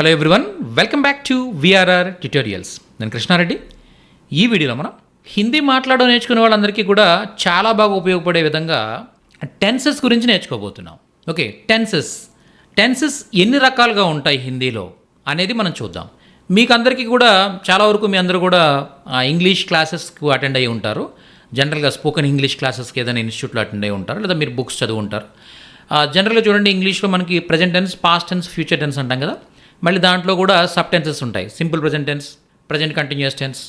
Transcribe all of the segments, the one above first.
Hello everyone, welcome back to VRR tutorials. నేను కృష్ణారెడ్డి. ఈ వీడియోలో మనం హిందీ మాట్లాడడం నేర్చుకునే వాళ్ళందరికీ కూడా చాలా బాగా ఉపయోగపడే విధంగా టెన్సెస్ గురించి నేర్చుకోబోతున్నాం. ఓకే, టెన్సెస్ ఎన్ని రకాలుగా ఉంటాయి హిందీలో అనేది మనం చూద్దాం. మీకు అందరికీ కూడా చాలా వరకు మీ అందరూ కూడా ఇంగ్లీష్ క్లాసెస్కు అటెండ్ అయ్యి ఉంటారు. జనరల్గా స్పోకెన్ ఇంగ్లీష్ క్లాసెస్కి ఏదైనా ఇన్స్టిట్యూట్లో అటెండ్ అయ్యి ఉంటారు, లేదా మీరు బుక్స్ చదువు ఉంటారు. జనరల్గా చూడండి, ఇంగ్లీష్లో మనకి present tense, past tense, future tense అంటాం కదా. మళ్ళీ దాంట్లో కూడా సబ్ టెన్సెస్ ఉంటాయి. Simple present tense, present continuous tense,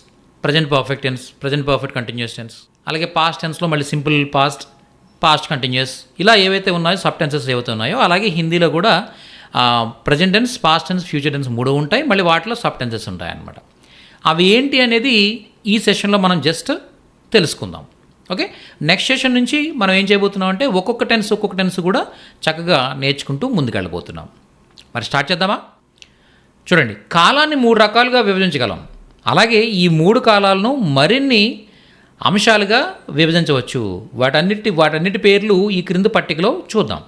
present perfect tense, present perfect continuous tense. అలాగే పాస్ట్ టెన్స్లో మళ్ళీ సింపుల్ పాస్ట్, పాస్ట్ కంటిన్యూస్, ఇలా ఏవైతే ఉన్నాయో సబ్ టెన్సెస్ ఏవైతే ఉన్నాయో, అలాగే హిందీలో కూడా present tense, past tense, future tense 3 ఉంటాయి. మళ్ళీ వాటిలో సబ్ టెన్సెస్ ఉంటాయి అన్నమాట. అవి ఏంటి అనేది ఈ సెషన్లో మనం జస్ట్ తెలుసుకుందాం. ఓకే, నెక్స్ట్ సెషన్ నుంచి మనం ఏం చేయబోతున్నాం అంటే ఒక్కొక్క టెన్స్ కూడా చక్కగా నేర్చుకుంటూ ముందుకెళ్ళబోతున్నాం. మరి స్టార్ట్ చేద్దామా? చూడండి, కాలాన్ని 3 రకాలుగా విభజించగలం. అలాగే ఈ 3 కాలాలను మరిన్ని అంశాలుగా విభజించవచ్చు. వాటన్నిటి పేర్లు ఈ క్రింది పట్టికలో చూద్దాం.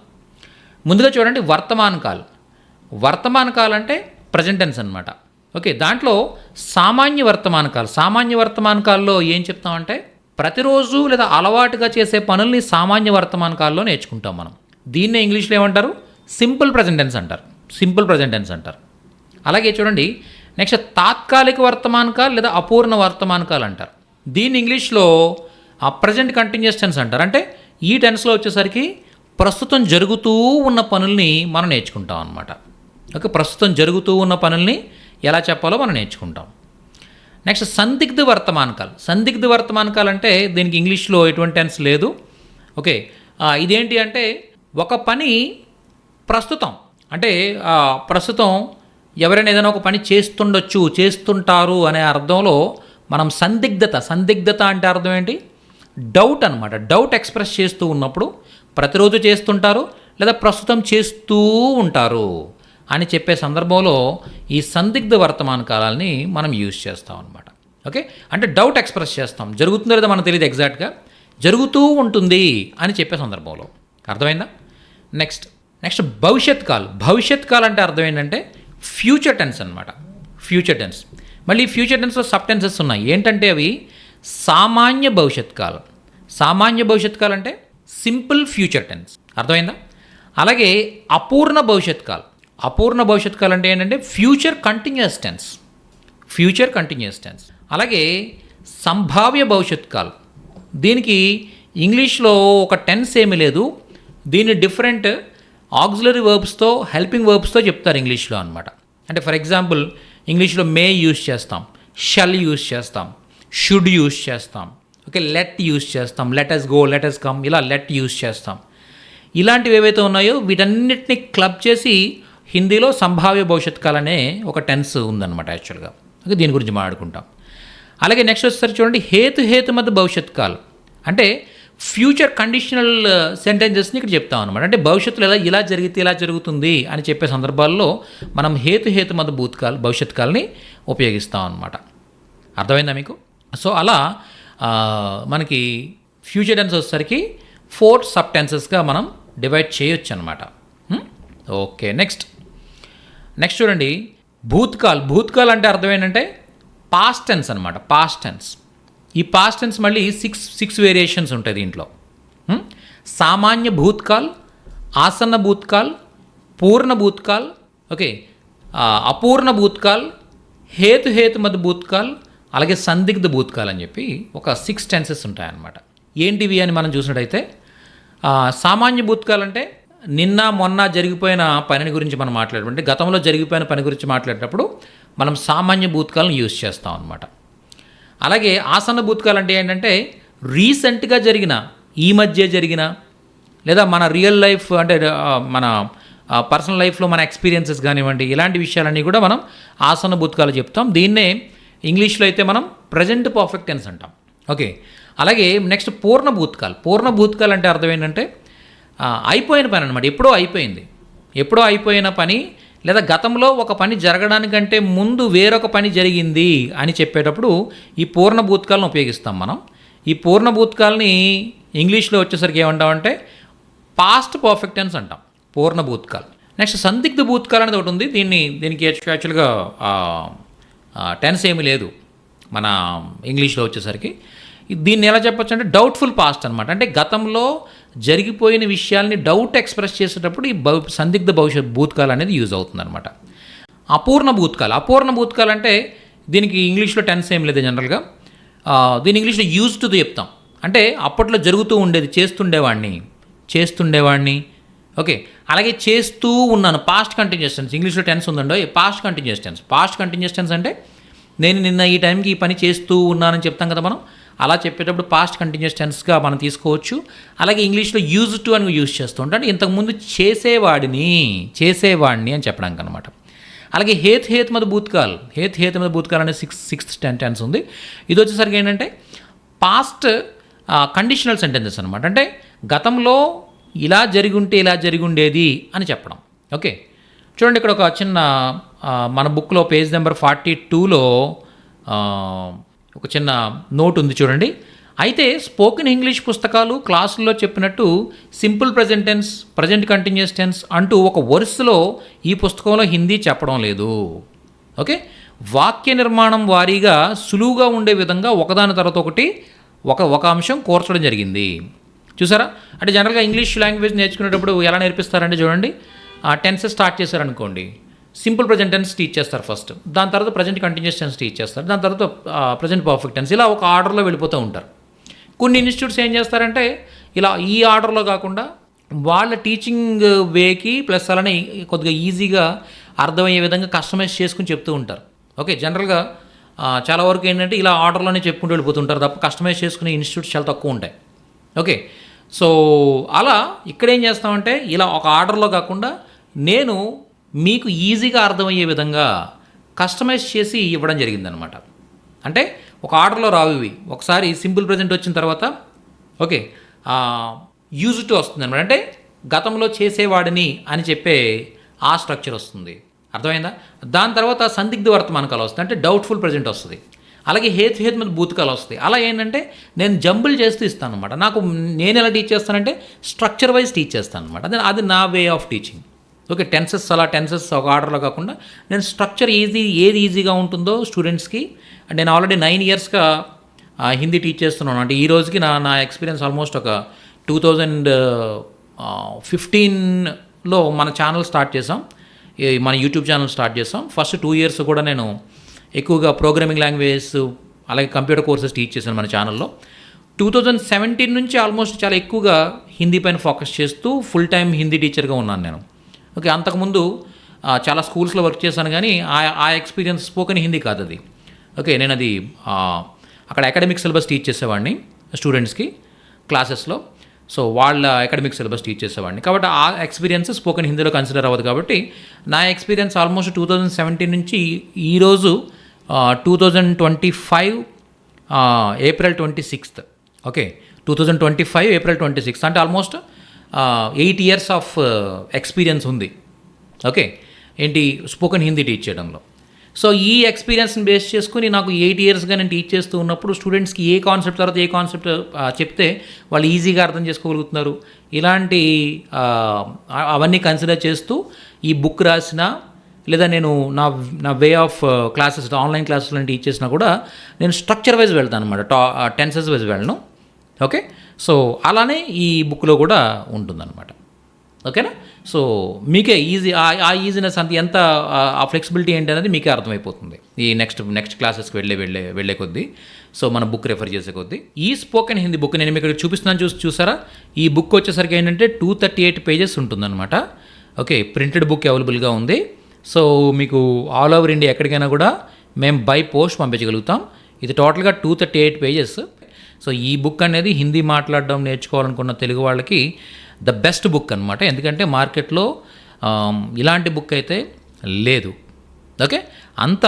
ముందుగా చూడండి, వర్తమాన కాల్ అంటే ప్రజెంట్ టెన్స్ అనమాట. ఓకే, దాంట్లో సామాన్య వర్తమాన కాల్లో ఏం చెప్తామంటే ప్రతిరోజు లేదా అలవాటుగా చేసే పనుల్ని సామాన్య వర్తమాన కాల్లో నేర్చుకుంటాం మనం. దీన్నే ఇంగ్లీష్లో ఏమంటారు? సింపుల్ ప్రజెంట్ టెన్స్ అంటారు. అలాగే చూడండి, నెక్స్ట్ తాత్కాలిక వర్తమాన కాల్ లేదా అపూర్ణ వర్తమాన కాల్ అంటారు. దీన్ని ఇంగ్లీష్లో ప్రజెంట్ కంటిన్యూస్ టెన్స్ అంటారు. అంటే ఈ టెన్స్లో వచ్చేసరికి ప్రస్తుతం జరుగుతూ ఉన్న పనుల్ని మనం నేర్చుకుంటాం అన్నమాట. ఓకే, ప్రస్తుతం జరుగుతూ ఉన్న పనుల్ని ఎలా చెప్పాలో మనం నేర్చుకుంటాం. నెక్స్ట్ సందిగ్ధ వర్తమాన కాల్ అంటే దీనికి ఇంగ్లీష్లో ఎటువంటి టెన్స్ లేదు. ఓకే, ఇదేంటి అంటే ఒక పని ప్రస్తుతం, అంటే ప్రస్తుతం ఎవరైనా ఏదైనా ఒక పని చేస్తుంటారు అనే అర్థంలో మనం సందిగ్ధత అంటే అర్థం ఏంటి? డౌట్ అనమాట. డౌట్ ఎక్స్ప్రెస్ చేస్తూ ఉన్నప్పుడు ప్రతిరోజు చేస్తుంటారు లేదా ప్రస్తుతం చేస్తూ ఉంటారు అని చెప్పే సందర్భంలో ఈ సందిగ్ధ వర్తమాన కాలాన్ని మనం యూజ్ చేస్తాం అనమాట. ఓకే, అంటే డౌట్ ఎక్స్ప్రెస్ చేస్తాం, జరుగుతుందో లేదా మనకు తెలియదు, ఎగ్జాక్ట్గా జరుగుతూ ఉంటుంది అని చెప్పే సందర్భంలో. అర్థమైందా? నెక్స్ట్ భవిష్యత్ కాల్ అంటే అర్థం ఏంటంటే ఫ్యూచర్ టెన్స్ అనమాట. మళ్ళీ ఫ్యూచర్ టెన్స్లో సబ్ టెన్సెస్ ఉన్నాయి. ఏంటంటే అవి సామాన్య భవిష్యత్ కాల్ అంటే సింపుల్ ఫ్యూచర్ టెన్స్. అర్థమైందా? అలాగే అపూర్ణ భవిష్యత్ కాల్ అంటే ఏంటంటే ఫ్యూచర్ కంటిన్యూస్ టెన్స్. అలాగే సంభావ్య భవిష్యత్ కాల్, దీనికి ఇంగ్లీష్లో ఒక టెన్స్ ఏమీ లేదు. దీన్ని డిఫరెంట్ ఆక్సిలరీ వర్బ్స్తో, హెల్పింగ్ వర్బ్స్తో చెప్తారు ఇంగ్లీష్లో అనమాట. అంటే ఫర్ ఎగ్జాంపుల్ ఇంగ్లీష్లో మే యూజ్ చేస్తాం, షల్ యూజ్ చేస్తాం, షుడ్ యూజ్ చేస్తాం. ఓకే, లెట్ యూజ్ చేస్తాం, let us go, let us come, ఇలా లెట్ యూజ్ చేస్తాం. ఇలాంటివి ఏవైతే ఉన్నాయో వీటన్నిటిని క్లబ్ చేసి హిందీలో సంభావ్య భవిష్యత్ కాల్ అనే ఒక టెన్స్ ఉందన్నమాట యాక్చువల్గా. ఓకే, దీని గురించి మాట్లాడుకుంటాం. అలాగే నెక్స్ట్ వచ్చేసరికి చూడండి, హేతుమత్ భవిష్యత్ కాల్ అంటే ఫ్యూచర్ కండిషనల్ సెంటెన్సెస్ని ఇక్కడ చెప్తాం అనమాట. అంటే భవిష్యత్తులో ఇలా జరిగితే ఇలా జరుగుతుంది అని చెప్పే సందర్భాల్లో మనం హేతుమత్ భవిష్యత్ కాల్ని ఉపయోగిస్తాం అనమాట. అర్థమైందా మీకు? సో అలా మనకి ఫ్యూచర్ టెన్స్ వచ్చేసరికి 4 సబ్ టెన్సెస్గా మనం డివైడ్ చేయొచ్చు అనమాట. ఓకే, నెక్స్ట్ చూడండి, భూత్కాల్ అంటే అర్థం ఏంటంటే పాస్ట్ టెన్స్ అనమాట. ఈ పాస్ట్ టెన్స్ మళ్ళీ 6 వేరియేషన్స్ ఉంటాయి దీంట్లో. సామాన్య భూత్కాల్, ఆసన్న భూత్కాల్, పూర్ణ భూత్కాల్, ఓకే, అపూర్ణ భూత్కాల్, హేతుమత్ భూత్కాల్, అలాగే సందిగ్ధ భూత్కాల్ అని చెప్పి ఒక 6 టెన్సెస్ ఉంటాయన్నమాట. ఏంటివి అని మనం చూసినట్టయితే సామాన్య భూత్కాల్ అంటే నిన్న మొన్న జరిగిపోయిన పని గురించి మనం మాట్లాడేటప్పుడు, గతంలో జరిగిపోయిన పని గురించి మాట్లాడేటప్పుడు మనం సామాన్య భూత్కాలను యూజ్ చేస్తాం అనమాట. అలాగే ఆసన్న భూత్కాల్ అంటే ఏంటంటే రీసెంట్గా జరిగిన, ఈ మధ్య జరిగిన, లేదా మన రియల్ లైఫ్ అంటే మన పర్సనల్ లైఫ్లో మన ఎక్స్పీరియన్సెస్ కానివ్వండి, ఇలాంటి విషయాలన్నీ కూడా మనం ఆసన్న భూత్కాలు చెప్తాం. దీన్నే ఇంగ్లీష్లో అయితే మనం ప్రజెంట్ పర్ఫెక్ట్ టెన్స్ అంటాం. ఓకే, అలాగే నెక్స్ట్ పూర్ణ భూత్కాల్ అంటే అర్థం ఏంటంటే అయిపోయిన పని అనమాట. ఎప్పుడో అయిపోయిన పని, లేదా గతంలో ఒక పని జరగడానికంటే ముందు వేరొక పని జరిగింది అని చెప్పేటప్పుడు ఈ పూర్ణ భూత్కాలను ఉపయోగిస్తాం మనం. ఈ పూర్ణ భూత్కాల్ని ఇంగ్లీష్లో వచ్చేసరికి ఏమంటామంటే పాస్ట్ పర్ఫెక్ట్ టెన్స్ అంటాం పూర్ణ భూత్కాల్. నెక్స్ట్ సందిగ్ధ భూతకాలం అనేది ఒకటి ఉంది. దీనికి యాక్చువల్గా టెన్స్ ఏమీ లేదు మన ఇంగ్లీష్లో వచ్చేసరికి. దీన్ని ఎలా చెప్పొచ్చు అంటే డౌట్ఫుల్ పాస్ట్ అనమాట. అంటే గతంలో జరిగిపోయిన విషయాల్ని డౌట్ ఎక్స్ప్రెస్ చేసేటప్పుడు ఈ సందిగ్ధ భూతకాలం అనేది యూజ్ అవుతుందన్నమాట. అపూర్ణ భూతకాలం అంటే దీనికి ఇంగ్లీష్లో టెన్స్ ఏం లేదు జనరల్గా. దీని ఇంగ్లీష్లో యూజ్ టు చెప్తాం. అంటే అప్పట్లో జరుగుతూ ఉండేది, చేస్తుండేవాడిని. ఓకే, అలాగే చేస్తూ ఉన్నాను, పాస్ట్ కంటిన్యూస్ టెన్స్. ఇంగ్లీష్లో టెన్స్ ఉందండో పాస్ట్ కంటిన్యూస్ టెన్స్ అంటే నేను నిన్న ఈ టైంకి ఈ పని చేస్తూ ఉన్నానని చెప్తాం కదా మనం. అలా చెప్పేటప్పుడు పాస్ట్ కంటిన్యూస్ టెన్స్గా మనం తీసుకోవచ్చు. అలాగే ఇంగ్లీష్లో యూజ్ టు అని యూజ్ చేస్తూ ఉంటాం. అంటే ఇంతకుముందు చేసేవాడిని అని చెప్పడానికి అనమాట. అలాగే హేతుమద భూతకాల్ అనేది సిక్స్త్ టెన్స్ ఉంది. ఇది వచ్చేసరికి ఏంటంటే పాస్ట్ కండిషనల్ సెంటెన్సెస్ అనమాట. అంటే గతంలో ఇలా జరిగుండేది అని చెప్పడం. ఓకే, చూడండి ఇక్కడ ఒక చిన్న మన బుక్లో పేజ్ నెంబర్ 42లో ఒక చిన్న నోట్ ఉంది చూడండి. అయితే స్పోకెన్ ఇంగ్లీష్ పుస్తకాలు క్లాసుల్లో చెప్పినట్టు simple present tense, present continuous tense అంటూ ఒక వరుసలో ఈ పుస్తకంలో హిందీ చెప్పడం లేదు. ఓకే, వాక్య నిర్మాణం వారీగా సులువుగా ఉండే విధంగా ఒకదాని తర్వాత ఒకటి ఒక అంశం కోర్చడం జరిగింది. చూసారా? అంటే జనరల్గా ఇంగ్లీష్ లాంగ్వేజ్ నేర్చుకునేటప్పుడు ఎలా నేర్పిస్తారంటే చూడండి, టెన్సెస్ స్టార్ట్ చేశారనుకోండి, సింపుల్ ప్రజెంట్ టెన్స్ టీచ్ చేస్తారు ఫస్ట్, దాని తర్వాత ప్రజెంట్ కంటిన్యూస్ టెన్స్ టీచ్ చేస్తారు, దాని తర్వాత ప్రజెంట్ పర్ఫెక్ట్ టెన్స్, ఇలా ఒక ఆర్డర్లో వెళ్ళిపోతూ ఉంటారు. కొన్ని ఇన్స్టిట్యూట్స్ ఏం చేస్తారంటే ఇలా ఈ ఆర్డర్లో కాకుండా వాళ్ళ టీచింగ్ వేకి ప్లస్ అలానే కొద్దిగా ఈజీగా అర్థమయ్యే విధంగా కస్టమైజ్ చేసుకుని చెప్తూ ఉంటారు. ఓకే, జనరల్గా చాలా వరకు ఏంటంటే ఇలా ఆర్డర్లోనే చెప్పుకుంటూ వెళ్ళిపోతుంటారు తప్ప కస్టమైజ్ చేసుకునే ఇన్స్టిట్యూట్స్ చాలా తక్కువ ఉంటాయి. ఓకే, సో అలా ఇక్కడ ఏం చేస్తామంటే ఇలా ఒక ఆర్డర్లో కాకుండా నేను మీకు ఈజీగా అర్థమయ్యే విధంగా కస్టమైజ్ చేసి ఇవ్వడం జరిగిందనమాట. అంటే ఒక ఆర్డర్లో రావు ఇవి. ఒకసారి సింపుల్ ప్రెజెంట్ వచ్చిన తర్వాత ఓకే యూజ్ టు వస్తుంది అనమాట. అంటే గతంలో చేసేవాడిని అని చెప్పే ఆ స్ట్రక్చర్ వస్తుంది. అర్థమైందా? దాని తర్వాత సందిగ్ధ వర్తమానకాలు వస్తుంది, అంటే డౌట్ఫుల్ ప్రెజెంట్ వస్తుంది. అలాగే హేతుమద భూతకాలు వస్తాయి. అలా ఏంటంటే నేను జంబుల్ చేస్తూ ఇస్తాను అనమాట. నేను ఎలా టీచ్ చేస్తానంటే స్ట్రక్చర్ వైజ్ టీచ్ చేస్తాను అనమాట. అది నా way of teaching. Okay, tenses ఒక ఆర్డర్లో కాకుండా నేను స్ట్రక్చర్ ఏది ఈజీగా ఉంటుందో స్టూడెంట్స్కి. అంటే నేను ఆల్రెడీ 9 ఇయర్స్గా హిందీ టీచ్ చేస్తున్నాను. అంటే ఈ రోజుకి నా ఎక్స్పీరియన్స్ ఆల్మోస్ట్ ఒక 2015లో మన ఛానల్ స్టార్ట్ చేసాం, మన యూట్యూబ్ ఛానల్ స్టార్ట్ చేసాం. ఫస్ట్ 2 ఇయర్స్ కూడా నేను ఎక్కువగా ప్రోగ్రామింగ్ లాంగ్వేజ్ అలాగే కంప్యూటర్ కోర్సెస్ టీచ్ చేశాను మన ఛానల్లో. 2017 నుంచి ఆల్మోస్ట్ చాలా ఎక్కువగా హిందీ పైన ఫోకస్ చేస్తూ ఫుల్ టైం హిందీ టీచర్గా ఉన్నాను నేను. ఓకే, అంతకుముందు చాలా స్కూల్స్లో వర్క్ చేశాను, కానీ ఆ ఎక్స్పీరియన్స్ స్పోకెన్ హిందీ కాదు అది. ఓకే, నేను అది అక్కడ అకాడమిక్ సిలబస్ టీచ్ చేసేవాడిని స్టూడెంట్స్కి క్లాసెస్లో. సో వాళ్ళ అకాడమిక్ సిలబస్ టీచ్ చేసేవాడిని కాబట్టి ఆ ఎక్స్పీరియన్స్ స్పోకెన్ హిందీలో కన్సిడర్ అవ్వదు. కాబట్టి నా ఎక్స్పీరియన్స్ ఆల్మోస్ట్ 2017 నుంచి ఈరోజు 2025 ఏప్రిల్ 26. ఓకే, 2025 ఏప్రిల్ 26 అంటే ఆల్మోస్ట్ 8 ఇయర్స్ ఆఫ్ ఎక్స్పీరియన్స్ ఉంది. ఓకే, ఏంటి స్పోకెన్ హిందీ టీచ్ చేయడంలో. సో ఈ ఎక్స్పీరియన్స్ని బేస్ చేసుకుని నాకు 8 ఇయర్స్గా నేను టీచ్ చేస్తూ ఉన్నప్పుడు స్టూడెంట్స్కి ఏ కాన్సెప్ట్ తర్వాత ఏ కాన్సెప్ట్ చెప్తే వాళ్ళు ఈజీగా అర్థం చేసుకోగలుగుతున్నారు, ఇలాంటి అవన్నీ కన్సిడర్ చేస్తూ ఈ బుక్ రాసిన లేదా నేను నా వే ఆఫ్ క్లాసెస్ ఆన్లైన్ క్లాసెస్లో టీచ్ చేసినా కూడా నేను స్ట్రక్చర్ వైజ్ వెళ్తాను అనమాట, టెన్సెస్ వైజ్ వెళ్ళను. ఓకే, సో అలానే ఈ బుక్లో కూడా ఉంటుందన్నమాట. ఓకేనా? సో మీకే ఆ ఈజీనెస్ అంత ఎంత ఆ ఫ్లెక్సిబిలిటీ ఏంటి అనేది మీకే అర్థమైపోతుంది ఈ నెక్స్ట్ క్లాసెస్కి వెళ్ళే కొద్దీ. సో మన బుక్ రెఫర్ చేసే కొద్దీ ఈ స్పోకెన్ హిందీ బుక్ నేను మీకు చూపిస్తున్నాను, చూసారా? ఈ బుక్ వచ్చేసరికి ఏంటంటే 238 పేజెస్ ఉంటుందన్నమాట. ఓకే, ప్రింటెడ్ బుక్ అవైలబుల్గా ఉంది. సో మీకు ఆల్ ఓవర్ ఇండియా ఎక్కడికైనా కూడా మేము బై పోస్ట్ పంపించగలుగుతాం. ఇది టోటల్గా 238 పేజెస్. సో ఈ బుక్ అనేది హిందీ మాట్లాడడం నేర్చుకోవాలనుకున్న తెలుగు వాళ్ళకి ద బెస్ట్ బుక్ అనమాట. ఎందుకంటే మార్కెట్లో ఇలాంటి బుక్ అయితే లేదు. ఓకే, అంత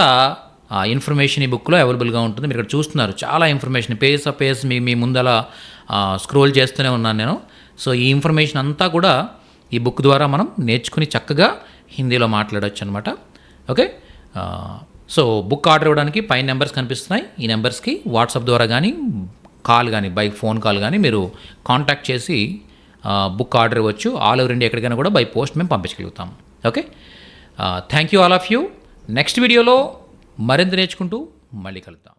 ఇన్ఫర్మేషన్ ఈ బుక్లో అవైలబుల్గా ఉంటుంది. మీరు ఇక్కడ చూస్తున్నారు చాలా ఇన్ఫర్మేషన్, పేజ్ మీ ముందల స్క్రోల్ చేస్తూనే ఉన్నాను నేను. సో ఈ ఇన్ఫర్మేషన్ అంతా కూడా ఈ బుక్ ద్వారా మనం నేర్చుకుని చక్కగా హిందీలో మాట్లాడవచ్చు అనమాట. ఓకే, సో బుక్ ఆర్డర్ ఇవ్వడానికి పై నెంబర్స్ కనిపిస్తున్నాయి. ఈ నెంబర్స్కి వాట్సాప్ ద్వారా కానీ కాల్ కానీ ఫోన్ కాల్ కానీ మీరు కాంటాక్ట్ చేసి బుక్ ఆర్డర్ ఇవ్వచ్చు. ఆల్ ఓవర్ ఇండియా ఎక్కడికైనా కూడా బై పోస్ట్ మేము పంపించగలుగుతాం. Okay, thank you all of you. Next వీడియోలో మరింత నేర్చుకుంటూ మళ్ళీ కలుద్దాం.